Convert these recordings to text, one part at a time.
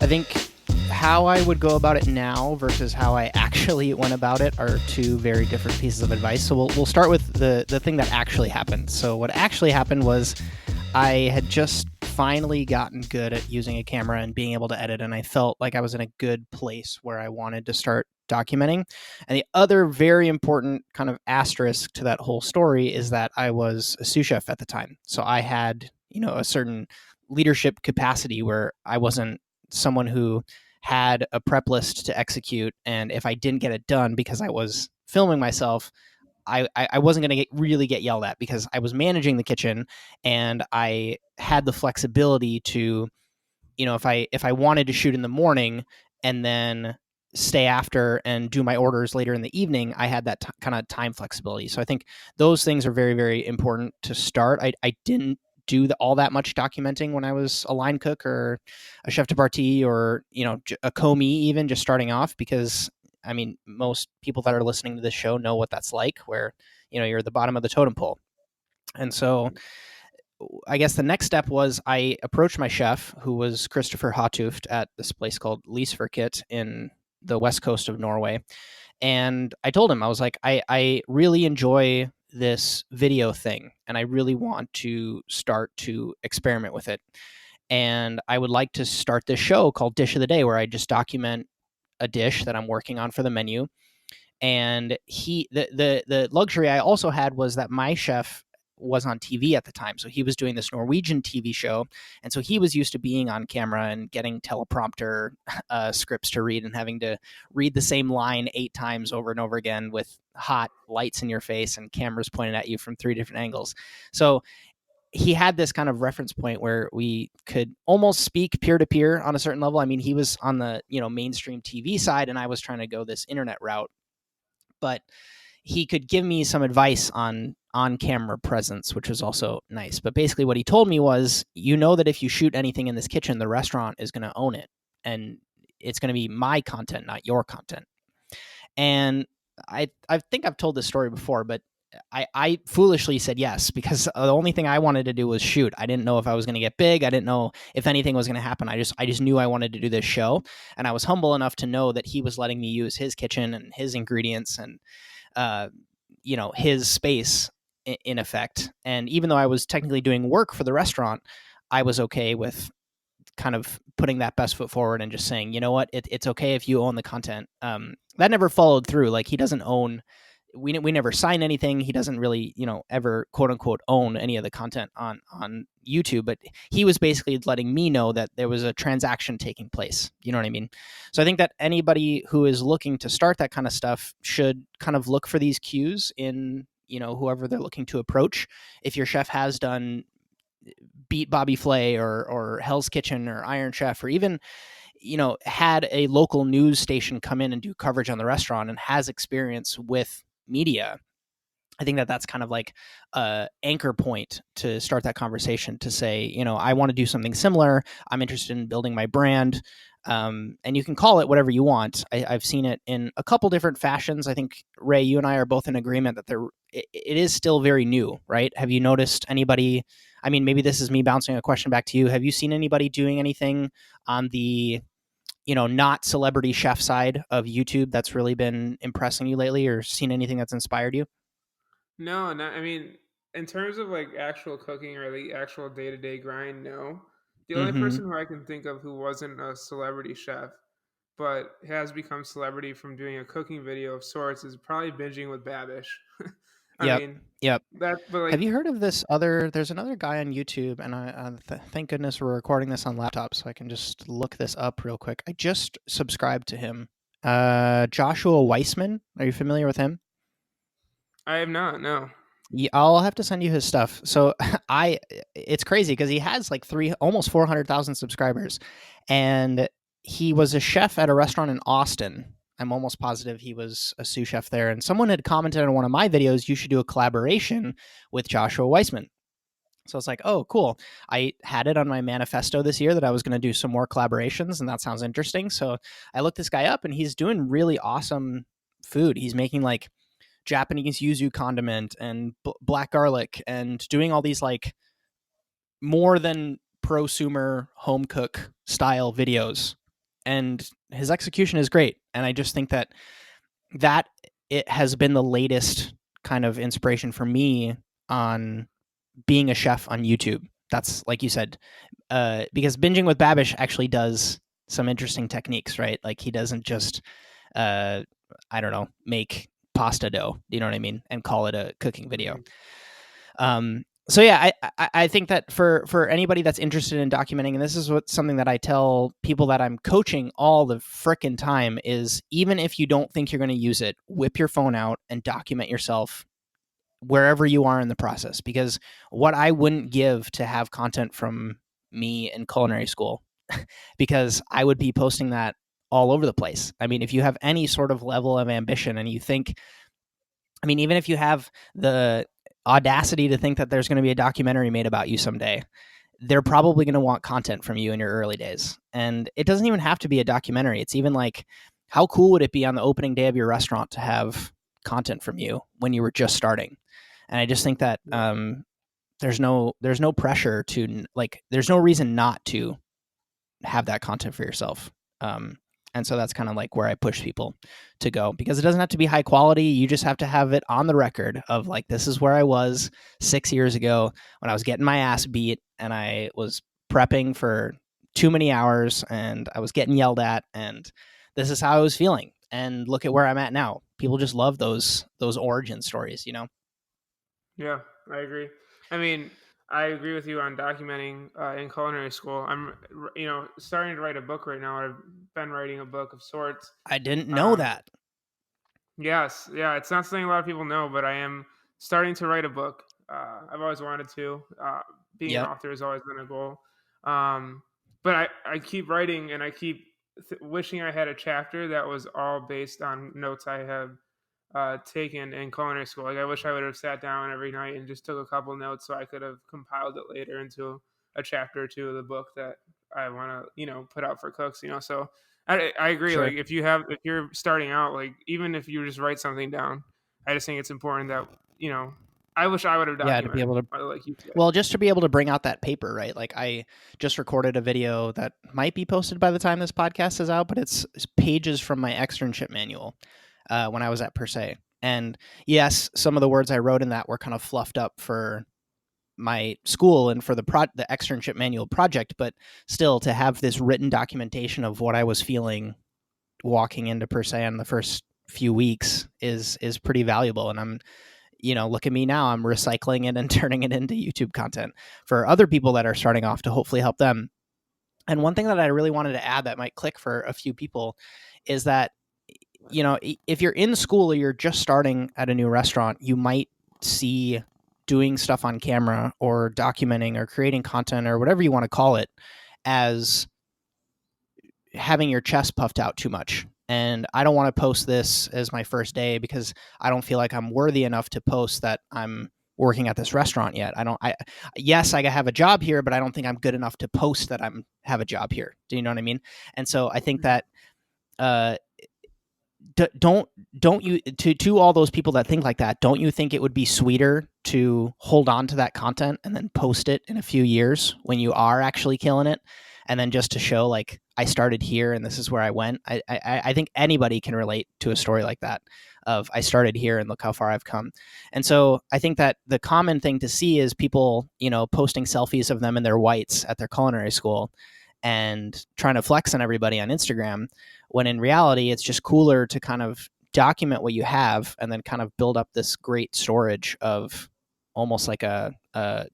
I think how I would go about it now versus how I actually went about it are two very different pieces of advice. So we'll start with the thing that actually happened. So what actually happened was I had just finally gotten good at using a camera and being able to edit, and I felt like I was in a good place where I wanted to start documenting. And the other very important kind of asterisk to that whole story is that I was a sous chef at the time. So I had, a certain leadership capacity where I wasn't someone who had a prep list to execute, and if I didn't get it done because I was filming myself, I wasn't going to really get yelled at because I was managing the kitchen and I had the flexibility to, if I wanted to shoot in the morning and then stay after and do my orders later in the evening, I had that kind of time flexibility. So I think those things are very, very important to start. I didn't do all that much documenting when I was a line cook or a chef de partie or, a commis, even just starting off, because I mean, most people that are listening to this show know what that's like, where, you're at the bottom of the totem pole. And so I guess the next step was I approached my chef, who was Christopher Hatuft at this place called Lysverket in the west coast of Norway. And I told him, I was like, I really enjoy this video thing and I really want to start to experiment with it. And I would like to start this show called Dish of the Day, where I just document a dish that I'm working on for the menu. And the luxury I also had was that my chef was on TV at the time. So he was doing this Norwegian TV show. And so he was used to being on camera and getting teleprompter scripts to read and having to read the same line 8 times over and over again with hot lights in your face and cameras pointed at you from 3 different angles. So he had this kind of reference point where we could almost speak peer to peer on a certain level. I mean, he was on the, mainstream TV side and I was trying to go this internet route, but he could give me some advice on camera presence, which was also nice. But basically what he told me was, that if you shoot anything in this kitchen, the restaurant is going to own it. And it's going to be my content, not your content. And I think I've told this story before, but I foolishly said yes, because the only thing I wanted to do was shoot. I didn't know if I was going to get big. I didn't know if anything was going to happen. I just knew I wanted to do this show. And I was humble enough to know that he was letting me use his kitchen and his ingredients and, his space in effect. And even though I was technically doing work for the restaurant, I was okay with kind of putting that best foot forward and just saying, you know what, it's okay if you own the content. That never followed through. Like, he doesn't own, we never sign anything. He doesn't really, ever quote unquote own any of the content on YouTube, but he was basically letting me know that there was a transaction taking place. You know what I mean? So I think that anybody who is looking to start that kind of stuff should kind of look for these cues in, whoever they're looking to approach. If your chef has done Beat Bobby Flay or Hell's Kitchen or Iron Chef, or even, had a local news station come in and do coverage on the restaurant and has experience with media, I think that that's kind of like a anchor point to start that conversation, to say, I want to do something similar. I'm interested in building my brand. And you can call it whatever you want. I've seen it in a couple different fashions. I think, Ray, you and I are both in agreement that it is still very new, right? Have you noticed anybody? I mean, maybe this is me bouncing a question back to you. Have you seen anybody doing anything on the, not celebrity chef side of YouTube that's really been impressing you lately, or seen anything that's inspired you? No, not, I mean, in terms of like actual cooking or the actual day to day grind, no. The only Mm-hmm. person who I can think of who wasn't a celebrity chef but has become celebrity from doing a cooking video of sorts is probably binging with Babish. I Yep. mean, Yep. that, but Have like, you heard of this other? There's another guy on YouTube, and thank goodness we're recording this on laptop, so I can just look this up real quick. I just subscribed to him. Joshua Weissman. Are you familiar with him? I have not, no. Yeah, I'll have to send you his stuff. So it's crazy because he has like almost 400,000 subscribers, and he was a chef at a restaurant in Austin. I'm almost positive he was a sous chef there. And someone had commented on one of my videos, you should do a collaboration with Joshua Weissman. So it's like, oh, cool. I had it on my manifesto this year that I was going to do some more collaborations, and that sounds interesting. So I looked this guy up, and he's doing really awesome food. He's making like Japanese yuzu condiment and black garlic, and doing all these like more than prosumer home cook style videos, and his execution is great. And I just think that it has been the latest kind of inspiration for me on being a chef on YouTube. That's, like you said, because Binging with Babish actually does some interesting techniques, right? Like he doesn't just, I don't know, make pasta dough, you know what I mean, and call it a cooking video. So yeah, I think that for anybody that's interested in documenting, and this is something that I tell people that I'm coaching all the frickin' time, is even if you don't think you're going to use it, whip your phone out and document yourself wherever you are in the process. Because what I wouldn't give to have content from me in culinary school, because I would be posting that all over the place. I mean, if you have any sort of level of ambition and you think, I mean, even if you have the audacity to think that there's going to be a documentary made about you someday, they're probably going to want content from you in your early days. And it doesn't even have to be a documentary. It's even like, how cool would it be on the opening day of your restaurant to have content from you when you were just starting? And I just think that there's no pressure to, like, there's no reason not to have that content for yourself. And so that's kind of like where I push people to go, because it doesn't have to be high quality. You just have to have it on the record of like, this is where I was 6 years ago when I was getting my ass beat and I was prepping for too many hours and I was getting yelled at, and this is how I was feeling. And look at where I'm at now. People just love those origin stories, you know? Yeah, I agree. I mean, I agree with you on documenting in culinary school. I'm, starting to write a book right now. I've been writing a book of sorts. I didn't know that. Yes, yeah, it's not something a lot of people know, but I am starting to write a book. I've always wanted to. Being an author has always been a goal. But I keep writing, and I keep wishing I had a chapter that was all based on notes I have taken in culinary school. Like, I wish I would have sat down every night and just took a couple notes so I could have compiled it later into a chapter or two of the book that I want to, put out for cooks, So I agree. Sure. Like, if you're starting out, like, even if you just write something down, I just think it's important that, I wish I would have documented. Yeah, to be able to, like you said. well, just to be able to bring out that paper, right? Like, I just recorded a video that might be posted by the time this podcast is out, but it's pages from my externship manual when I was at Per Se. And yes, some of the words I wrote in that were kind of fluffed up for my school and for the externship manual project, but still, to have this written documentation of what I was feeling walking into Per Se on the first few weeks is pretty valuable. And I'm, look at me now, I'm recycling it and turning it into YouTube content for other people that are starting off to hopefully help them. And one thing that I really wanted to add that might click for a few people is that, if you're in school or you're just starting at a new restaurant, you might see doing stuff on camera or documenting or creating content or whatever you want to call it as having your chest puffed out too much. And I don't want to post this as my first day because I don't feel like I'm worthy enough to post that I'm working at this restaurant yet. Yes, I have a job here, but I don't think I'm good enough to post that have a job here. Do you know what I mean? And so I think that, don't you, to all those people that think like that, don't you think it would be sweeter to hold on to that content and then post it in a few years when you are actually killing it, and then just to show, like, I started here and this is where I went? I think anybody can relate to a story like that of I started here and look how far I've come. And so I think that the common thing to see is people, posting selfies of them in their whites at their culinary school and trying to flex on everybody on Instagram, when in reality, it's just cooler to kind of document what you have and then kind of build up this great storage of almost like a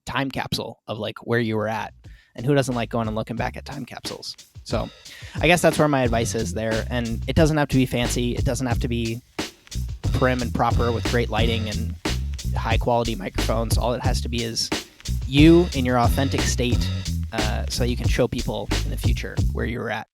time capsule of like where you were at. And who doesn't like going and looking back at time capsules? So I guess that's where my advice is there. And it doesn't have to be fancy. It doesn't have to be prim and proper with great lighting and high quality microphones. All it has to be is you in your authentic state, so you can show people in the future where you were at.